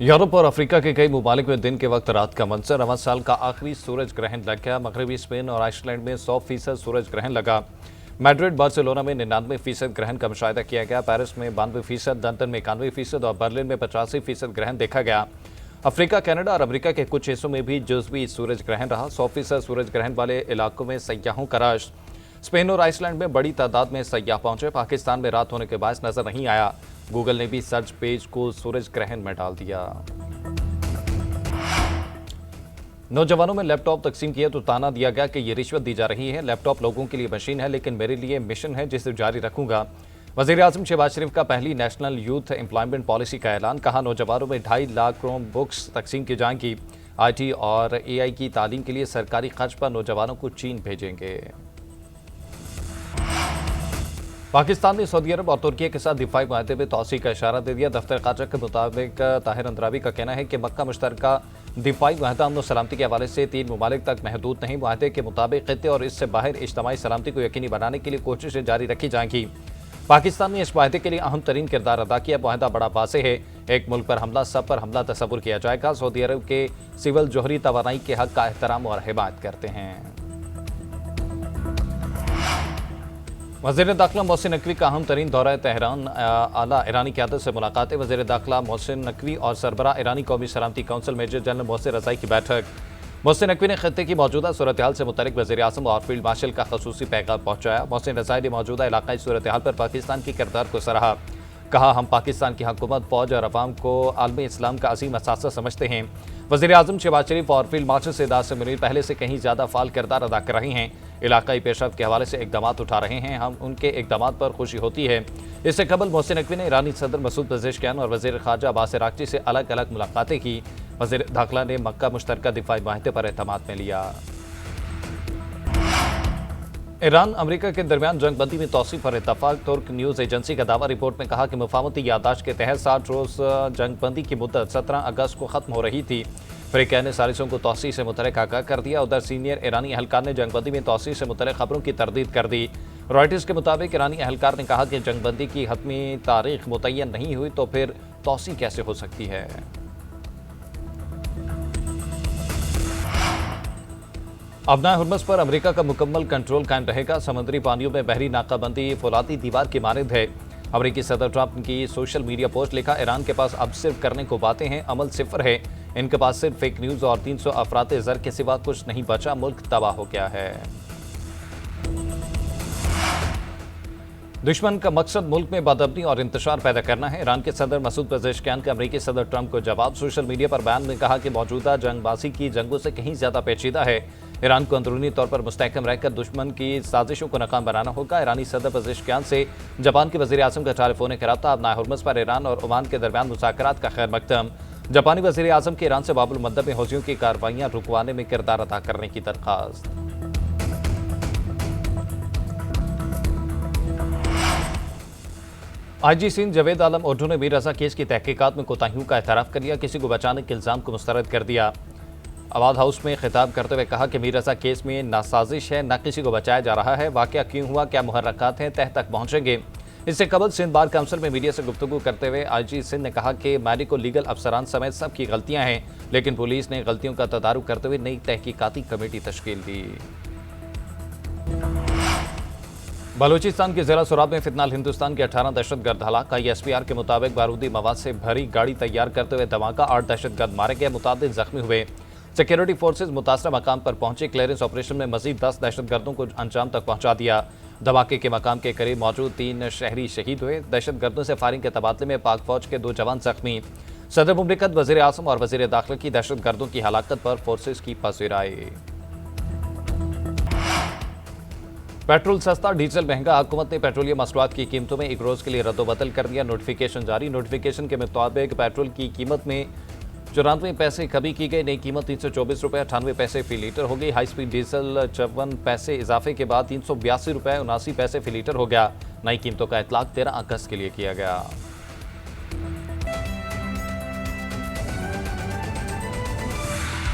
Europe और Africa के कई ममालिक में दिन के वक्त रात का मंजर। रवां साल का आखिरी सूरज ग्रहण लग गया। मगरबी स्पेन और आइसलैंड में 100% सूरज ग्रहण लगा। मैड्रिड बार्सिलोना में 99% ग्रहण का मुशाहिदा किया गया। पेरिस में 92%, लंदन में 91% और बर्लिन में 85% ग्रहण देखा गया। अफ्रीका, कनाडा और अमेरिका के कुछ हिस्सों में भी जुज़वी सूरज ग्रहण रहा। 100% सूरज ग्रहण वाले इलाकों में सयाहों का रश। स्पेन और आइसलैंड में बड़ी तादाद में सयाह पहुंचे। पाकिस्तान में रात होने के बाद नजर नहीं आया। गूगल ने भी सर्च पेज को सूरज ग्रहण में डाल दिया। नौजवानों में लैपटॉप तकसीम किए तो ताना दिया गया कि ये रिश्वत दी जा रही है। लैपटॉप लोगों के लिए मशीन है, लेकिन मेरे लिए मिशन है जिसे जारी रखूंगा। वज़ीर-ए-आज़म शहबाज शरीफ का पहली नेशनल यूथ एम्प्लॉयमेंट पॉलिसी का ऐलान। कहा, नौजवानों में 2.5 लाख क्रोम बुक्स तकसीम की जाएंगी। IT और AI की तालीम के लिए सरकारी खर्च पर नौजवानों को चीन भेजेंगे। पाकिस्तान ने सऊदी अरब और तुर्की के साथ दिफाई माहदे में तोसी का इशारा दे दिया। दफ्तर खाजा के मुताबिक ताहिर अंद्रावी का कहना है कि मक्का मुश्तरका दिफाई माहदा अमन सलामती के हवाले से 3 ममालिक तक महदूद नहीं। माहदे के मुताबिक खित्ते और इससे बाहर इज्तिमाई सलामती को यकीनी बनाने के लिए कोशिशें जारी रखी जाएंगी। पाकिस्तान ने इस माहदे के लिए अहम तरीन किरदार अदा किया। माहदा बड़ा वाज़ेह है, एक मुल्क पर हमला सब पर हमला तस्वुर किया जाएगा। सऊदी अरब के सिविल जोहरी तवानाई के हक का एहतराम और हिमायत करते हैं। वज़ीर दाखिला मोहसिन नकवी का अहम तरीन दौरा तेहरान। आला ईरानी क़यादत से मुलाकातें। वज़ीर दाखिला मोहसिन नकवी और सरबराह ईरानी कौमी सलामती कौंसिल मेजर जनरल मोहसिन रज़ाई की बैठक। मोहसिन नकवी ने खत्ते की मौजूदा सूरत हाल से मुतल्लिक वज़ीर-ए-आज़म और फील्ड मार्शल का ख़ुसूसी पैगाम पहुँचाया। मोहसिन रज़ाई ने मौजूदा इलाक़ाई सूरत हाल पर पाकिस्तान के किरदार को सराहा। कहा, हम पाकिस्तान की हुकूमत, फ़ौज और अवाम को आलमी इस्लाम का अज़ीम असासा समझते हैं। वज़ीर-ए-आज़म शहबाज शरीफ और फील्ड मार्शल सैयदा से मुनीर पहले से कहीं ज़्यादा फ़ाल किरदार अदा कर रहे हैं। इलाकाई पेशरफ्त के हवाले से इक़दामात उठा रहे हैं। हम उनके इक़दामात पर खुशी होती है। इससे कबल मोहसिन नकवी ने ईरानी सदर मसूद पेज़ेश्कियान और वज़ीर ख़ारजा अब्बास अराग़ची से अलग अलग मुलाकातें की। वज़ीर दाखिला ने मक्का मुश्तरका दिफाई माहदे पर एतमाद में लिया। ईरान अमेरिका के दरमियान जंगबंदी में तौसीफ़ पर इत्तफ़ाक़। तुर्क न्यूज़ एजेंसी का दावा। रिपोर्ट में कहा कि मुफ़ाहमती याददाश्त के तहत 60 रोज़ जंगबंदी की मुद्दत 17 अगस्त को ख़त्म हो रही थी। अफ्रीका ने साजिशों को तौसीह से मुतल्लिक़ आगाह कर दिया। उधर सीनियर ईरानी अहलकार ने जंगबंदी में तौसीह से मुतल्लिक़ खबरों की तरदीद कर दी। रॉयटर्स के मुताबिक ईरानी अहलकार ने कहा कि जंगबंदी की हतमी तारीख मुतय्यन नहीं हुई तो फिर तौसीह कैसे हो सकती है। अबनाए हुर्मुज़ पर अमेरिका का मुकम्मल कंट्रोल कायम रहेगा। समुद्री पानियों में बहरी नाकाबंदी फौलादी दीवार की मानद है। अमेरिकी सदर ट्रंप की सोशल मीडिया पोस्ट। लिखा, ईरान के पास अब सिर्फ करने को बातें हैं, अमल सिफर है। इनके पास सिर्फ फेक न्यूज़ और 300 अफरात ज़र के सिवा कुछ नहीं बचा। मुल्क तबाह हो गया है। दुश्मन का मकसद मुल्क में बदअमनी और इंतशार पैदा करना है। ईरान के सदर मसूद पेज़ेश्कियान का अमेरिकी सदर ट्रंप को जवाब। सोशल मीडिया पर बयान में कहा कि मौजूदा जंगबाजी की जंगों से कहीं ज़्यादा पेचीदा है। ईरान को अंदरूनी तौर पर मुस्तहकम रहकर दुश्मन की साजिशों को नाकाम बनाना होगा। ईरानी सदर पेज़ेश्कियान से जापान के वज़ीर-ए-आज़म का टेलीफोनिक रब्ता। अबनाए हुर्मुज़ पर ईरान और ओमान के दरमियान मुज़ाकरात का खैर मकदम। जापानी वज़ीर-ए-आज़म के ईरान से बाबुल मंदब में हौसियों की कार्रवाइयाँ रुकवाने में किरदार अदा करने की दरख्वास्त। IG सिंध जावेद आलम ओढू ने मीर रज़ा केस की तहकीकात में कोताहियों का एतराफ़ कर लिया। किसी को बचाने के इल्ज़ाम को मुस्तरद कर दिया। अवाद हाउस में खिताब करते हुए कहा कि मीर रज़ा केस में ना साजिश है, न किसी को बचाया जा रहा है। वाक़या क्यों हुआ, क्या मुहर्रकात हैं, तह तक पहुँचेंगे। इससे कबल सिंध बार काउंसिल में मीडिया से गुफ्तगू करते हुए IG सिंध ने कहा कि मैरिको लीगल अफसरान समेत सबकी गलतियाँ हैं, लेकिन पुलिस ने गलतियों का तदारुक करते हुए नई तहकीकाती कमेटी तश्कील दी। बलूचिस्तान के ज़िला सोराब में फितनाल हिंदुस्तान के 18 दहशतगर्द हलाक। ISPR के मुताबिक बारूदी मवाद से भरी गाड़ी तैयार करते हुए धमाका, 8 दहशतगर्द मारे गए, मुतादिद जख्मी हुए। सिक्योरिटी फोर्सेज मुतासरा मकाम पर पहुंचे। क्लियरेंस ऑपरेशन में मजीद 10 दहशतगर्दों को अंजाम तक पहुंचा दिया। धमाके के मकाम के करीब मौजूद 3 शहरी शहीद हुए। दहशतगर्दों से फायरिंग के तबादले में पाक फौज के 2 जवान जख्मी। सदर मुमलिकत, वज़ीर-ए-आज़म और वज़ीर दाखिला की दहशतगर्दों की हलाकत पर फोर्सेज की पसीराई। पेट्रोल सस्ता, डीजल महंगा। हुकूमत ने पेट्रोलियम मसनूआत की कीमतों में एक रोज़ के लिए रद्दोबदल कर दिया। नोटिफिकेशन जारी। नोटिफिकेशन के मुताबिक पेट्रोल की कीमत में 94 पैसे कमी की गई। नई कीमत 324 रुपये 98 पैसे फी लीटर हो गई। हाई स्पीड डीजल 54 पैसे इजाफे के बाद 382 रुपये 79 पैसे फी लीटर हो गया। नई कीमतों का इतलाक 13 अगस्त के लिए किया गया।